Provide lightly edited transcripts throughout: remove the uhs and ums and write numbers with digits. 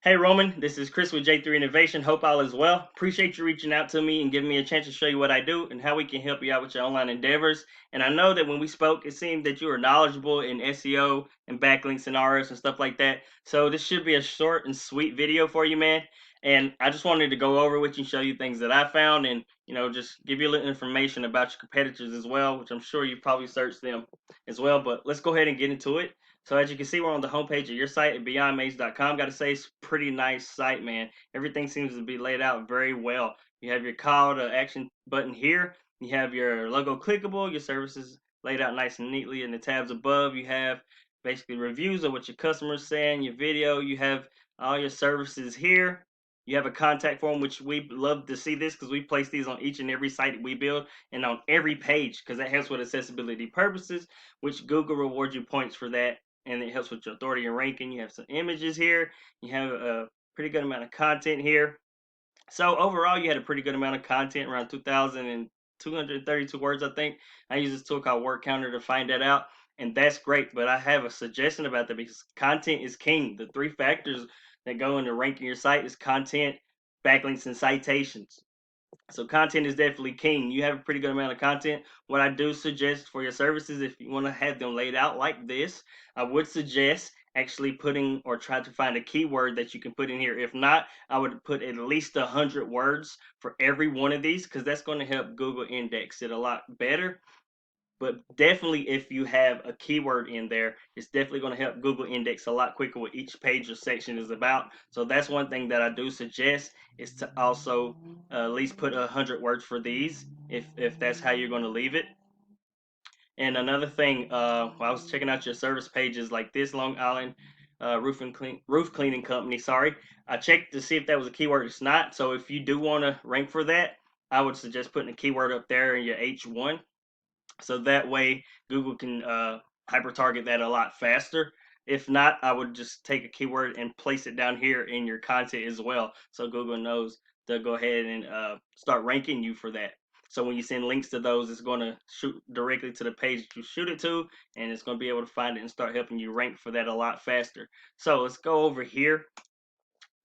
Hey Roman, this is Chris with J3 Innovation. Hope all is well. Appreciate you reaching out to me and giving me a chance to show you what I do and how we can help you out with your online endeavors. And I know that when we spoke, it seemed that you were knowledgeable in SEO and backlinks and RS and stuff like that. So this should be a short and sweet video for you, man. And I just wanted to go over with you, show you things that I found, and just give you a little information about your competitors as well, which I'm sure you've probably searched them as well. But let's go ahead and get into it. So as you can see, we're on the homepage of your site at beyondmaids.com. Got to say, it's a pretty nice site, man. Everything seems to be laid out very well. You have your call to action button here. You have your logo clickable. Your services laid out nice and neatly. In the tabs above, you have basically reviews of what your customers saying. Your video. You have all your services here. You have a contact form, which we love to see this because we place these on each and every site that we build and on every page because that helps with accessibility purposes, which Google rewards you points for that, and it helps with your authority and ranking. You have some images here. You have a pretty good amount of content here. So overall, you had a pretty good amount of content, around 2,232 words, I think. I use this tool called Word Counter to find that out, and that's great. But I have a suggestion about that because content is king. The three factors that go into ranking your site is content, backlinks, and citations. So content is definitely king. You have a pretty good amount of content. What I do suggest for your services, if you want to have them laid out like this, I would suggest actually putting or try to find a keyword that you can put in here. If not, I would put at least 100 words for every one of these because that's going to help Google index it a lot better. But definitely, if you have a keyword in there, it's definitely going to help Google index a lot quicker what each page or section is about. So that's one thing that I do suggest, is to also at least put 100 words for these, if that's how you're going to leave it. And another thing, while I was checking out your service pages like this, Long Island roof cleaning company. Sorry, I checked to see if that was a keyword. It's not. So if you do want to rank for that, I would suggest putting a keyword up there in your H1, so that way Google can hyper target that a lot faster. If not, I would just take a keyword and place it down here in your content as well, so Google knows to go ahead and start ranking you for that. So when you send links to those, it's going to shoot directly to the page that you shoot it to, and it's going to be able to find it and start helping you rank for that a lot faster. So let's go over here.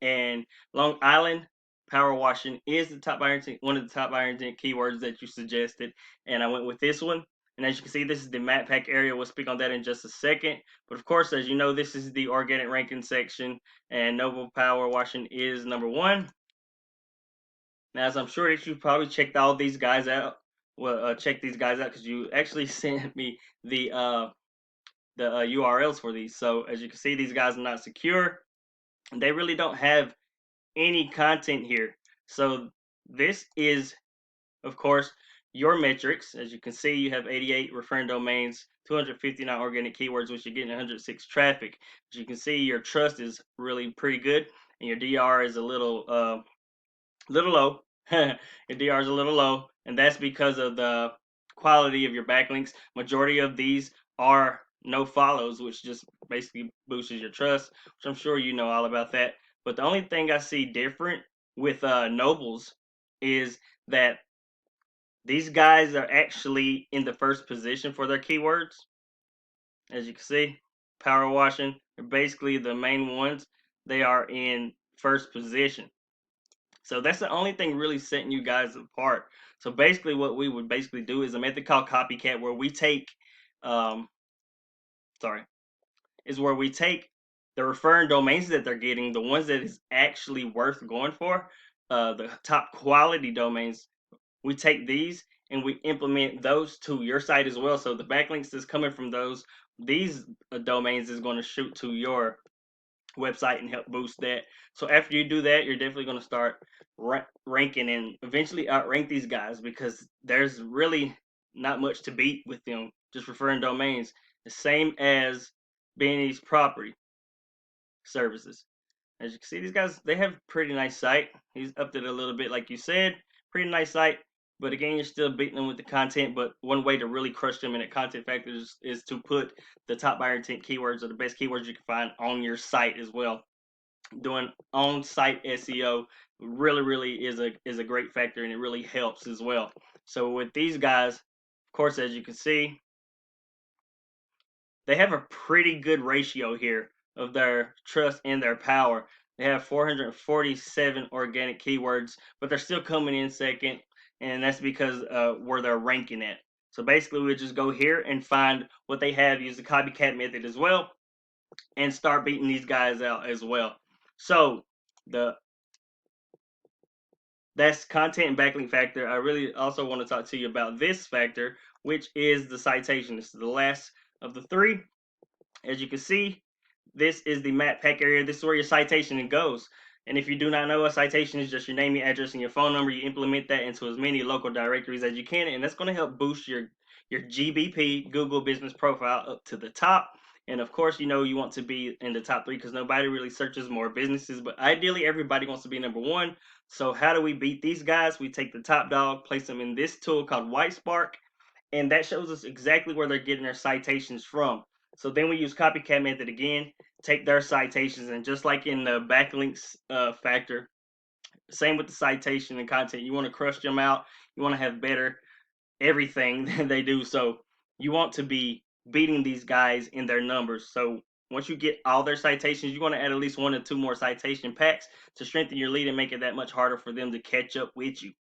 And Long Island power washing is the top iron one of the top iron keywords that you suggested, and I went with this one. And as you can see, this is the map pack area. We'll speak on that in just a second. But of course, as you know, this is the organic ranking section, and Noble power washing is number one. Now, as I'm sure that you probably checked all these guys out. Well, check these guys out because you actually sent me the URLs for these. So as you can see, these guys are not secure. They really don't have any content here. So this is, of course, your metrics. As you can see, you have 88 referring domains, 259 organic keywords, which you're getting 106 traffic. As you can see, your trust is really pretty good, and your DR is a little low. Your DR is a little low, and that's because of the quality of your backlinks. Majority of these are no follows, which just basically boosts your trust, which I'm sure you know all about that. But the only thing I see different with Nobles is that these guys are actually in the first position for their keywords. As you can see, power washing are basically the main ones. They are in first position. So that's the only thing really setting you guys apart. So basically, what we would basically do is a method called copycat, where we take, um, sorry, is where we take the referring domains that they're getting, the ones that is actually worth going for, the top quality domains. We take these and we implement those to your site as well. So the backlinks that's coming from these domains is going to shoot to your website and help boost that. So after you do that, you're definitely going to start ranking and eventually outrank these guys because there's really not much to beat with them just referring domains. The same as Benny's property services. As you can see, these guys, they have pretty nice site. He's upped it a little bit, like you said. Pretty nice site. But again, you're still beating them with the content. But one way to really crush them in the content factors is to put the top buyer intent keywords or the best keywords you can find on your site as well. Doing on-site SEO really is a great factor, and it really helps as well. So with these guys, of course, as you can see, they have a pretty good ratio here of their trust and their power. They have 447 organic keywords, but they're still coming in second, and that's because where they're ranking at. So basically, we just go here and find what they have, use the copycat method as well, and start beating these guys out as well. So the that's content and backlink factor. I really also want to talk to you about this factor, which is the citation. This is the last of the three. As you can see, this is the map pack area. This is where your citation goes. And if you do not know, a citation is just your name, your address, and your phone number. You implement that into as many local directories as you can, and that's going to help boost your GBP, Google Business Profile, up to the top. And of course, you want to be in the top three because nobody really searches more businesses, but ideally everybody wants to be number one. So how do we beat these guys? We take the top dog, place them in this tool called White Spark, and that shows us exactly where they're getting their citations from. So then we use copycat method again, take their citations, and just like in the backlinks factor, same with the citation and content. You want to crush them out. You want to have better everything than they do. So you want to be beating these guys in their numbers. So once you get all their citations, you want to add at least 1 or 2 more citation packs to strengthen your lead and make it that much harder for them to catch up with you.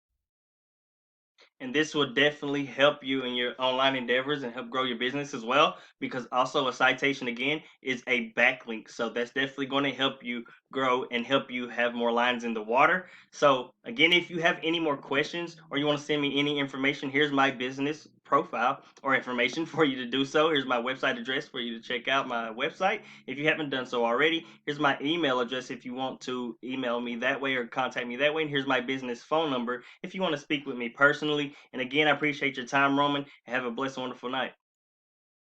And this will definitely help you in your online endeavors and help grow your business as well, because also a citation again is a backlink, so that's definitely going to help you grow and help you have more lines in the water. So again, if you have any more questions or you want to send me any information, here's my business profile or information for you to do so. Here's my website address for you to check out my website if you haven't done so already. Here's my email address if you want to email me that way or contact me that way, and here's my business phone number if you want to speak with me personally. And again, I appreciate your time, Roman, and have a blessed, wonderful night.